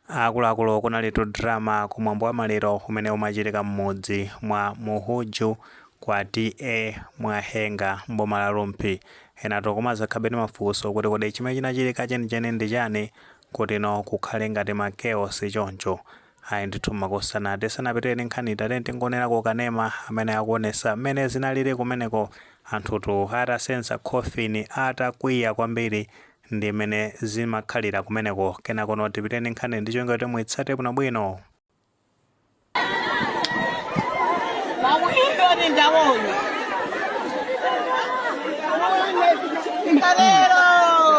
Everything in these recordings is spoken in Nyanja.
akuluakulu kunalitu drama kumwambo wa maliro umene umachitika m'mudzi mwa Muhuju kwa DA Mwahenga mboma la Lumpi. Enatu kumazakhabe ndi mafunso kuti kodi chimene chinachitika chenicheni ndi chani kuti kukhale ngati chaos choncho. Ayi ndithu makosana tisanapitire nkhani tatenti ngonera kanema amene akuonesa mmene zinalili kumeneko anthutu atasenza coffin atakwiya kwambiri ndi mmene zimakhalira kumeneko. Kenako tipitire nkhani ndi chonga kuti muitsate bwinobwino.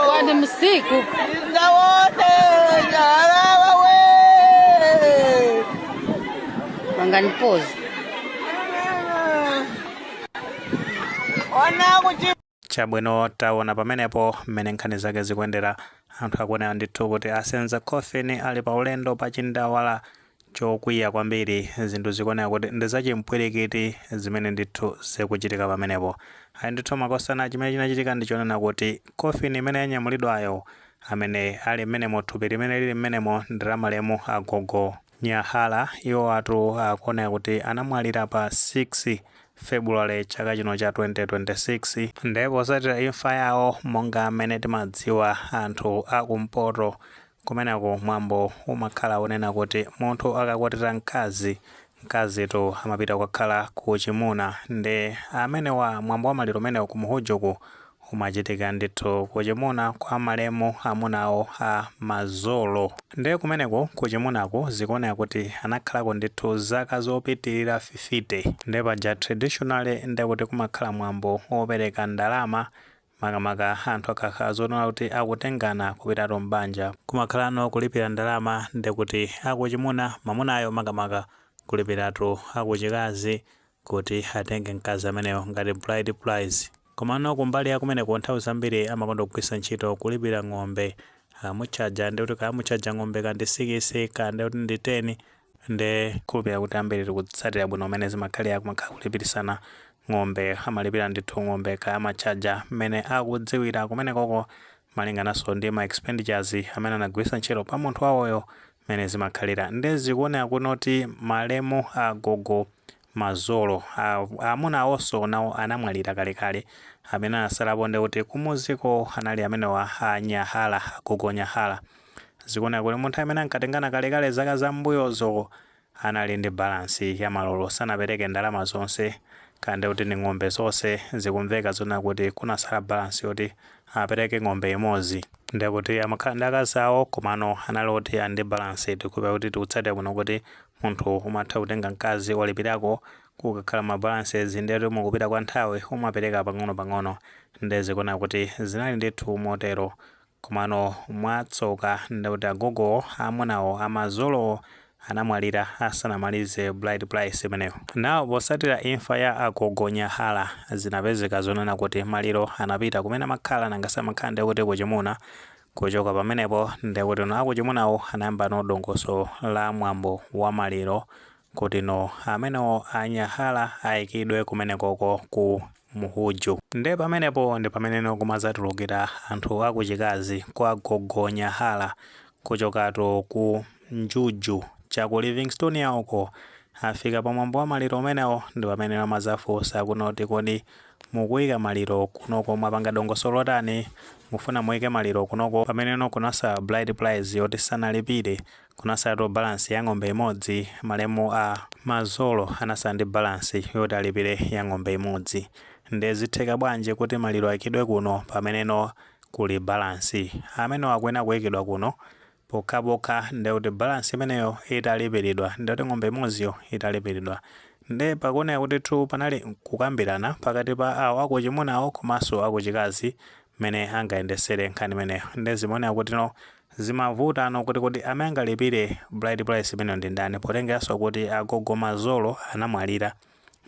Kwani msiku wanganipoza chabwino taona pamenepo mmene nkhani zake zikuyendera. Anthu akuonera ndithu kuti asenza coffin ali pa ulendo pa chindawala chokwiya kwambiri. Zinthu zikuonera kuti ndi zachimpwirikiti zimene ndithu zikuchitika pamenepo. Ayi ndithu makosana chimene chinachitika ndichonena kuti coffin imene yanyamulidwayo amene ali mmenemo thupi limene lili mmenemo ndi la malemu Agogo Nyahala. Iwo atu akuonera kuti anamwalira pa 6 February chaka chino cha 2026 ndipo posatira imfa yawo monga mmene timadziwa anthu akumpoto kumeneko mwambo umakhala unena kuti munthu akakwatira mkazitu amapita kukakhala ku chimuna. Ndi amenewa mwambo wa maliro umenewo ku Muhujuku umachitika ndithu ku chimuna kwa malemu amunawo a Mazolo. Ndi kumeneko ku chimunaku zikuonera kuti anakhalako ndithu zaka zopitirira 50. Ndi paja traditionally ndi kuti kumakhala mwambo opereka ndalama makamaka anthu akakhala zoona kuti akutengana kupitatu mbanja kumakhalano kulipira ndalama. Ndi kuti akuchimuna mamunayo makamaka kulipiratu akuchikazi kuti atenge mkazi ameneyo ngati bride price. Komano kumbali ya kumeneko nthawi zambiri amakonda kugwiritsa ntchito kulipira ng'ombe. Amuchaja ndi kuti kamuchaja ng'ombe kandi 6 kandi kuti ndi 10 ndi kulipira kuti ambiri tikutsatira bwino mmene zimakhalira kumakhala kulipirisana ng'ombe. Amalipira ndithu ng'ombe kamachaja mmene akudziwira kumenekoko malingananso ndi ma expenditures amene anagwiritsa ntchito pa munthu wawoyo mmene zimakhalira. Ndi zikuonera kuti malemu Agogo Mazolo amuna awonso nawo anamwalira kalekale. Amene anasalapo ndi kuti kumuziko anali amenewa a Nyahala Agogo Nyahala. Zikuonera kuti munthu amene ankatengana kalekale zaka zambuyozo anali ndi balance ya malolo sanapereke ndalama zonse kandi kuti ni ng'ombe zonse. Zikumveka zona kuti kunasala balance yoti apereke ng'ombe imodzi ndi kuti amakhala ndi akazi awo komano anali kuti andi balance tikupa kuti tikutsatira kuno kuti munthu umatha kutenga mkazi walipirako kukakhala ma balances ndi mukupita kwa nthawi umapereka pang'ono. Ndi zikuonera kuti zinali ndithu motero komano mwatsoka ndi kuti Agogo amunawo Amazolo anamwalira asanamalize bride price imeneyo. Nawo posatira imfa ya Agogo Nyahala zinapezeka zonena kuti maliro anapita kumene amakhala nangasi amakhala ndi kuti kuchimuna. Kuchoka pamenepo ndi kuti akuchimunawo anayamba dongoso la mwambo wa maliro kuti amenewo a Nyahala ayikidwe kumenekoko ku Muhuju. Ndi pamenepo ndi pamene kumazatulukira anthu akuchikazi kwa Agogo Nyahala kuchokatu ku Njuju chaku Livingstone yauko. Afika pa mwambo wa maliro umenewo ndi pamene amazafunsa kunoti kodi mukuyika maliro kunoko mwapanga dongoso lotani, mufuna muyike maliro kunoko pamene kunasa bride price yoti sanalipire kunasatu balance ya ng'ombe imodzi. Malemu a Mazolo anasala ndi balance yoti alipire ya ng'ombe imodzi. Ndi zitheka bwanji kuti maliro ayikidwe kuno pamene kuli balance amene akuyenera kuyikidwa kuno pokhapokha ndi kuti balance imeneyo italipiridwa ndi kuti ng'ombe imodziyo italipiridwa. Ndi pakuonera kuti panali kukambirana pakati pa awo akuchimunawo komanso akuchikazi mmene angayendesere nkhani imeneyo. Ndi zimaonera kuti zimavuta kuti amene angalipire bride price imeneyo ndi ndani potengeranso kuti Agogo Mazolo anamwalira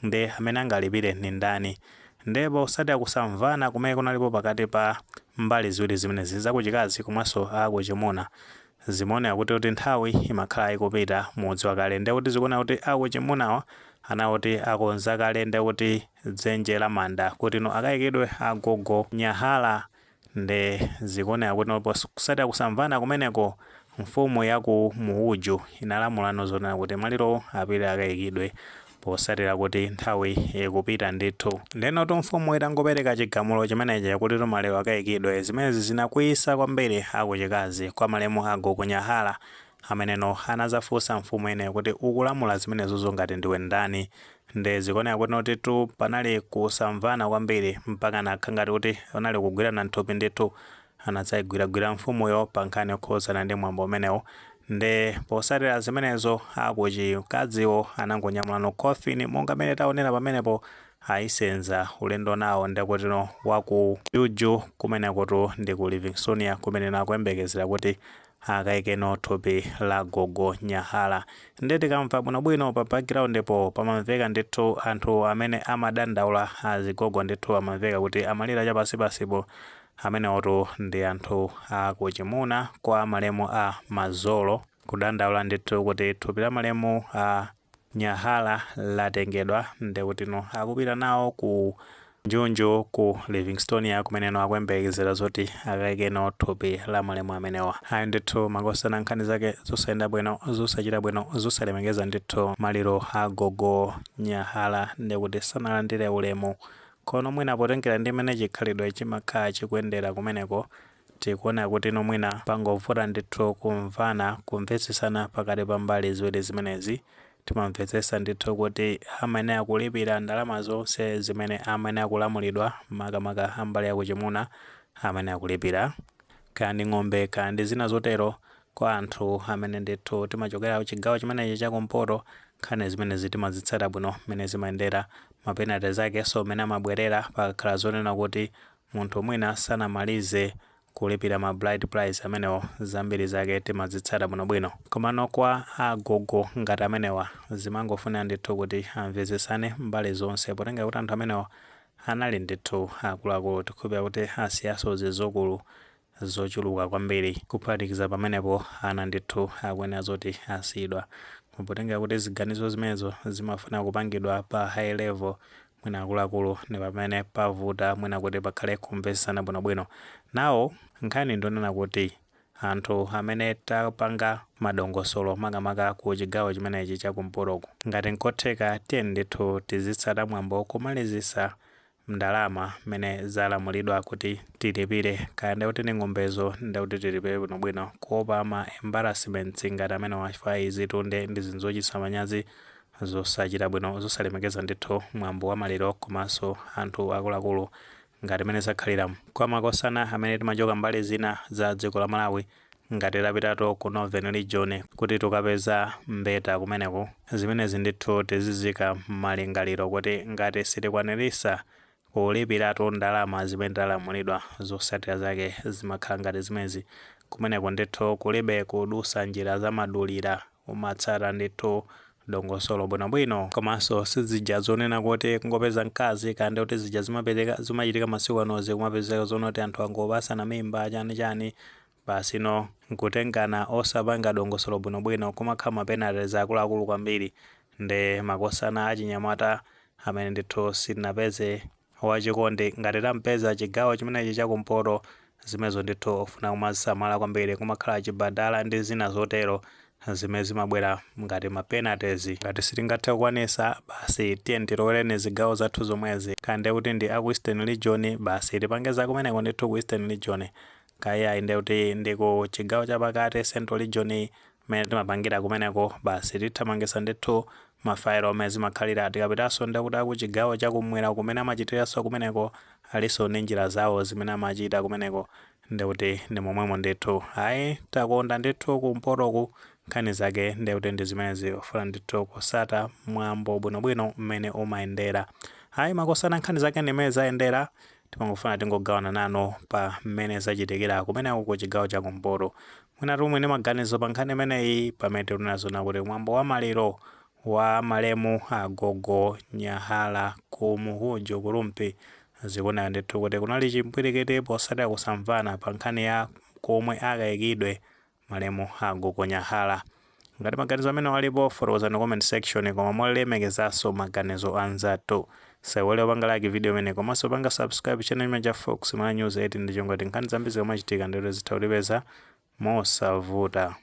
ndi amene angalipire ndi ndani. Ndipo posatira kusamvana kumene kunalipo pakati pa mbali ziwiri zimene zakuchikazi komanso akuchimuna. Zimaonera kuti nthawi imakhala ikupita mudzi wakale. Ndi kuti zikuonera kuti akuchimunawo anawoti akonza kale ndi kuti dzenje la manda kuti akayikidwe Agogo Nyahala. Ndi zikuonera kuti kusatira kusamvana kumeneko mfumu ya ku Muhuju inalamula zonena kuti maliro apite akayikidwe posatira kuti nthawi ikupita ndithu. Ndenotu mfumu itangopereka chigamulo chimenechi kuti maliro akayikidwe, zimenezi zinakwiyisa kwambiri akuchikazi kwa malemu Agogo Nyahala ameneno anazafunsa mfumu ene kuti ukulamula zimenezozo ngati ndiwe ndani. Nde zikuoneka kuti notitu panali kusamvana kwambiri mpaka nakhangati kuti anali kugwirana nthupi ndithu anadzayigwiragwira mfumuyo pa nkhani yokhuzana ndi mwambo umenewo. Nde posatira zimenezo akuchikadziwo anangonyamulano coffin monga mene taonera pamenepo ayisenza ulendo nawo ndekutino waku Juju kumenekotu ndi ku Livingstonia kumene nakuyembekezera kuti akayikeno thupi la Agogo Nyahala. Nde tikamva bwinobwino pa background po pamamveka ndithu anthu amene amadandaula azigogo ndithu amamveka kuti amalira chapasipasipo amenewotu ndi anthu akuchimuna kwa malemu a Mazolo kudandaula ndithu kuti thupi la malemu a Nyahala latengedwa ndekutino akupita nawo ku Njunju ku Livingstonia kumeneno akuyembekezera zoti akayikeno thupi la malemu amenewa. Ayi ndithu makosana nkhani zake zosayenda bwino zosachita bwino zosalemekeza ndithu maliro Agogo Nyahala ndekuti sanalandire ulemu. Kono mwina potengera ndi mene chikhalidwe chimakhala chikuyendera kumeneko tikuona kuti mwina pangovuta ndithu kumvana kumvetsesana pakati pa mbali ziwiri zimenezi. Timamvetsetsa ndithu kuti amene akulipira ndalama zonse zimene amene akulamulidwa makamaka ambali akuchimuna amene akulipira kandi ng'ombe kandi zina zotero kwa anthu amene ndithu timachokera kuchigawo chimenechi chakumpoto. Nkhani zimenezi timazitsata bwino mene zimayendera mapenalty zake so mene amabwerera pakakhala zonena kuti munthu mwina sanamalize kulipira ma bride price amenewo zambiri zake timazitsata bwinobwino. Komano kwa agogo ngati amenewa zimangofuna ndithu kuti amvetsesane mbali zonse potenga kuti anthu amenewa anali ndithu akuluakulu tikhulupira kuti asiyaso zizukulu zochuluka kwambiri kuphatikiza pamenepo ana ndithu akuyenera zoti asiyidwa. Potenga kuti ziganizo zimenezo zimafuna kupangidwa pa high level mwina akuluakulu ndi pamene pavuta mwina kuti pakhale kumvetsesana bwinobwino. Nawo nkhani ndonena kuti anthu amene tapanga madongosolo makamaka ku chigawo chimenechi chakumpotoko ngati nkotheka tiye ndithu tizitsata mwambo kumalizisa ndalama mene zalamulidwa kuti tilipire kaya kuti ni ng'ombezo ndikuti tilipire bwinobwino kuopa ma embarrassments ngati amene wachifukwa izitunde ndi zinthu zochititsa manyazi zosachita bwino zosalemekeza ndithu mwambo wa maliro komanso anthu akuluakulu ngati mene zakhalira kwa makosana amene timachoka mbali zina za dziko la Malawi ngati lapitato ku Northern Region kuti tukapeza mbeta kumeneko. Zimenezi ndithu tizizika malingaliro kuti ngati sitikwanirisa kulipiratu ndalama zimene talamulidwa zosatira zake zimakhala ngati zimezi kumeneko ndithu kulibe kudusa njira zamadulira umatsata ndithu dongosolo bwinobwino komanso sizija zonena kuti kungopeza mkazi kandi kuti zija zimachitika masiku anozi kumapezeka zonoti anthu angopasana mimba chani basi no nkutengana osapanga dongosolo bwinobwino kumakhala mapenalty akuluakulu kwambiri. Nde makosana achinyamata amene ndithu sitinapeze wachikondi ngati tampeza chigawo chimenechi chakumpoto zimenezo ndithu ofuna kumasamala kwambiri kumakhala chibadala ndi zina zotero zimene zimabwera ngati mapenalties. Ngati sitingathe kukwanisa basi tiye tilowere zigawo zathu zomwezi kandi kuti ndi aku Eastern Region basi tipangeza kumeneko ndithu ku Eastern Region kaya inde kuti ndi ku chigawo chapakati Central Region mene timapangira kumeneko basi tithamangisa ndithu mafailo amene zimakhalira tikapitanso ndikuti aku chigawo chakumwera kumene amachitiranso kumeneko aliso ndi njira zawo zimene amachita kumeneko ndikuti ndi momwemo ndithu. Ayi takonda ndithu kumpotoku nkhani zake ndikuti ndi zimenezi ofuna ndithu kusata mwambo bwinobwino mmene umayendera. Ayi makosana nkhani zake ndi mmene zayendera timangofuna tingogawana nanu pa mmene zachitikira kumeneko ku chigawo chakumpoto. Mwina tumwe ndi maganizo pa nkhani imeneyi pamene tinazona kuti mwambo wa maliro wa malemu Agogo Nyahala ku Muhuju kulumpi zikuoneka ndithu kuti kunali chimpwirikiti posatira kusamvana pa nkhani ya komwe akayikidwe malemu Agogo Nyahala. Ngati maganizo amene walipo fotokoza mu comment section koma molemekezanso maganizo anzathu. Saiwale upanga like video imene komanso upanga subscribe channel imene cha Fox Malawi News 8 ndi chongoti nkhani zambiri zomwe zimachitika ndito zitha kutipeza mosavuta.